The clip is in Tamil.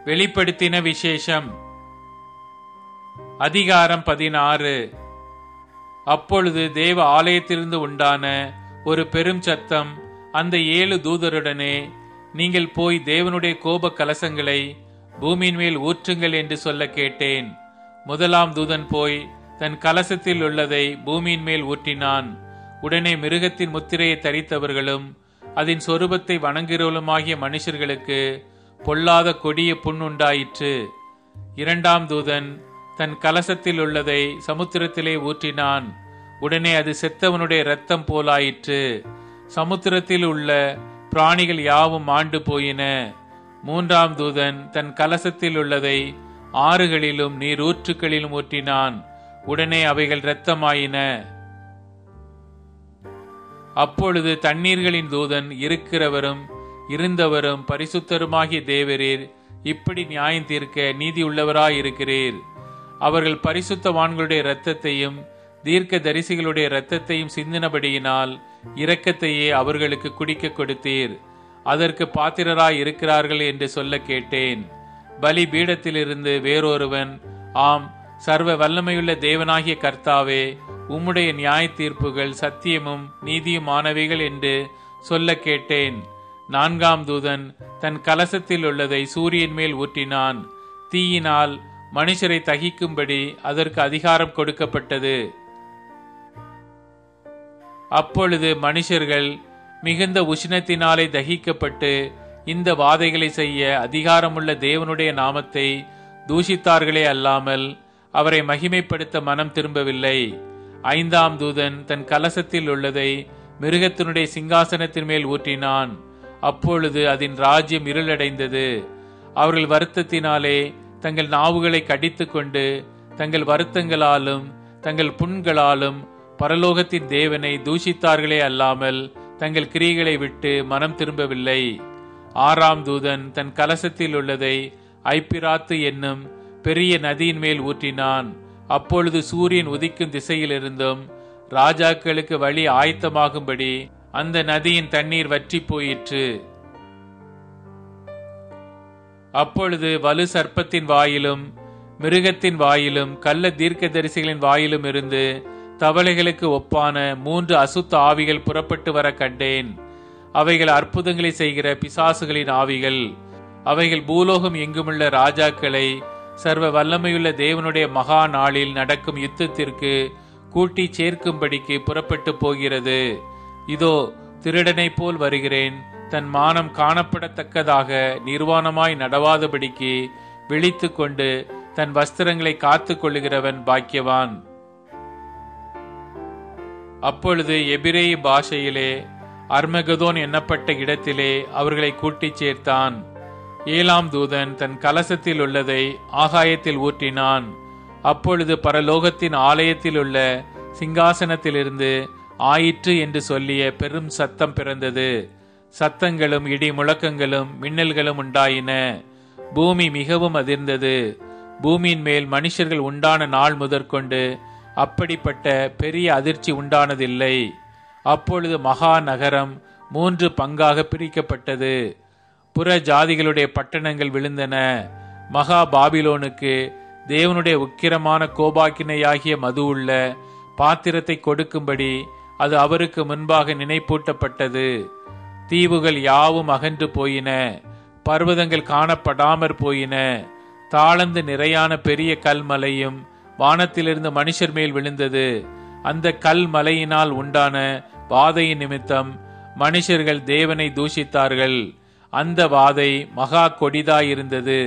வெளிப்படுத்தின விசேஷம். அதிகாரம் 16. அப்பொழுது தேவ ஆலயத்திலிருந்து உண்டான ஒரு பெரும் சத்தம் அந்த 7 தூதருடனே, நீங்கள் போய் தேவனுடைய கோப கலசங்களை பூமியின் மேல் ஊற்றுங்கள் என்று சொல்ல கேட்டேன். முதலாம் தூதன் போய் தன் கலசத்தில் உள்ளதை பூமியின் மேல் ஊற்றினான். உடனே மிருகத்தின் முத்திரையை தரித்தவர்களும் அதன் சொரூபத்தை வணங்குகிறவர்களுமாகிய மனுஷர்களுக்கு பொல்லாத கொடிய புண் உண்டாயிற்று. இரண்டாம் தூதன் தன் கலசத்தில் உள்ளதை சமுத்திரத்திலே ஊற்றினான். உடனே அது செத்தவனுடைய இரத்தம் போலாயிற்று. சமுத்திரத்தில் உள்ள பிராணிகள் யாவும் மாண்டு போயின. மூன்றாம் தூதன் தன் கலசத்தில் உள்ளதை ஆறுகளிலும் நீரூற்றுகளிலும் ஊற்றினான். உடனே அவைகள் இரத்தமாயின. அப்பொழுது தண்ணீர்களின் தூதன், இருக்கிறவரும் இருந்தவரும் பரிசுத்தருமாகிய தேவரீர், இப்படி நியாயம் தீர்க்க நீதி உள்ளவராயிருக்கிறீர். அவர்கள் பரிசுத்தவான்களுடைய இரத்தத்தையும் தீர்க்க தரிசிகளுடைய இரத்தத்தையும் சிந்தினபடியினால் இரக்கத்தையே அவர்களுக்கு குடிக்க கொடுத்தீர். அதற்கு பாத்திரராய் இருக்கிறார்கள் என்று சொல்ல கேட்டேன். பலி பீடத்திலிருந்து வேறொருவன், ஆம், சர்வ வல்லமையுள்ள தேவனாகிய கர்த்தாவே, உம்முடைய நியாய தீர்ப்புகள் சத்தியமும் நீதியுமானவைகள் என்று சொல்ல கேட்டேன். நான்காம் தூதன் தன் கலசத்தில் உள்ளதை சூரியன் மேல் ஊற்றினான். தீயினால் மனுஷரை தகிக்கும்படி அதற்கு அதிகாரம் கொடுக்கப்பட்டது. அப்பொழுது மனுஷர்கள் மிகுந்த உஷ்ணத்தினாலே தகிக்கப்பட்டு இந்த வாதைகளை செய்ய அதிகாரமுள்ள தேவனுடைய நாமத்தை தூஷித்தார்களே அல்லாமல் அவரை மகிமைப்படுத்த மனம் திரும்பவில்லை. ஐந்தாம் தூதன் தன் கலசத்தில் உள்ளதை மிருகத்தினுடைய சிங்காசனத்தின் மேல் ஊற்றினான். அப்பொழுது அதன் ராஜ்யம் இருளடைந்தது. அவர்கள் வருத்தத்தினாலே தங்கள் நாவுகளை கடித்து கொண்டு தங்கள் வருத்தங்களாலும் தங்கள் புண்களாலும் பரலோகத்தின் தேவனை தூஷித்தார்களே அல்லாமல் தங்கள் கிரியைகளை விட்டு மனம் திரும்பவில்லை. ஆறாம் தூதன் தன் கலசத்தில் உள்ளதை ஐப்பிராத்து என்னும் பெரிய நதியின் மேல் ஊற்றினான். அப்பொழுது சூரியன் உதிக்கும் திசையிலிருந்தும் ராஜாக்களுக்கு வழி ஆயத்தமாகும்படி அந்த நதியின் தண்ணீர் வற்றி போயிற்று. அப்பொழுது வலு சர்ப்பத்தின் வாயிலும் மிருகத்தின் வாயிலும் கள்ள தீர்க்கதரிசிகளின் வாயிலும் இருந்து தவளைகளுக்கு ஒப்பான 3 அசுத்த ஆவிகள் புறப்பட்டு வர கண்டேன். அவைகள் அற்புதங்களை செய்கிற பிசாசுகளின் ஆவிகள். அவைகள் பூலோகம் எங்குமுள்ள ராஜாக்களை சர்வ வல்லமையுள்ள தேவனுடைய மகா நாளில் நடக்கும் யுத்தத்திற்கு கூட்டி சேர்க்கும்படிக்கு புறப்பட்டு போகிறது. இதோ, திருடனை போல் வருகிறேன். தன் மானம் காணப்படத்தக்கதாக நிர்வாணமாய் நடவாதபடிக்கு விழித்து கொண்டு தன் வஸ்திரங்களை காத்து கொள்ளுகிறவன் பாக்கியவான். அப்பொழுது எபிரேய பாஷையிலே அர்மகதோன் எண்ணப்பட்ட இடத்திலே அவர்களை கூட்டிச் சேர்த்தான். ஏழாம் தூதன் தன் கலசத்தில் உள்ளதை ஆகாயத்தில் ஊற்றினான். அப்பொழுது பரலோகத்தின் ஆலயத்தில் உள்ள சிங்காசனத்திலிருந்து ஆயிற்று என்று சொல்லிய பெரும் சத்தம் பிறந்தது. சத்தங்களும் இடி முழக்கங்களும் மின்னல்களும் உண்டாயின. பூமி மிகவும் அதிர்ந்தது. பூமியின் மேல் மனுஷர்கள் உண்டான நாள் முதற்கொண்டு அப்படிப்பட்ட பெரிய அதிர்ச்சி உண்டானதில்லை. அப்பொழுது மகா நகரம் 3 பங்காக பிரிக்கப்பட்டது. புற ஜாதிகளுடைய பட்டணங்கள் விழுந்தன. மகா பாபிலோனுக்கு தேவனுடைய உக்கிரமான கோபாக்கினையாகிய மது உள்ள பாத்திரத்தை கொடுக்கும்படி அது அவருக்கு முன்பாக நினைப்பூட்டப்பட்டது. தீவுகள் யாவும் அகன்று போயின. பர்வதங்கள் காணப்படாமற் போயின. தாளந்து நிறையான பெரிய கல்மலையும் வானத்திலிருந்து மனுஷர் மேல் விழுந்தது. அந்த கல் மலையினால் உண்டான வாதையின் நிமித்தம் மனுஷர்கள் தேவனை தூஷித்தார்கள். அந்த வாதை மகா கொடிதாயிருந்தது.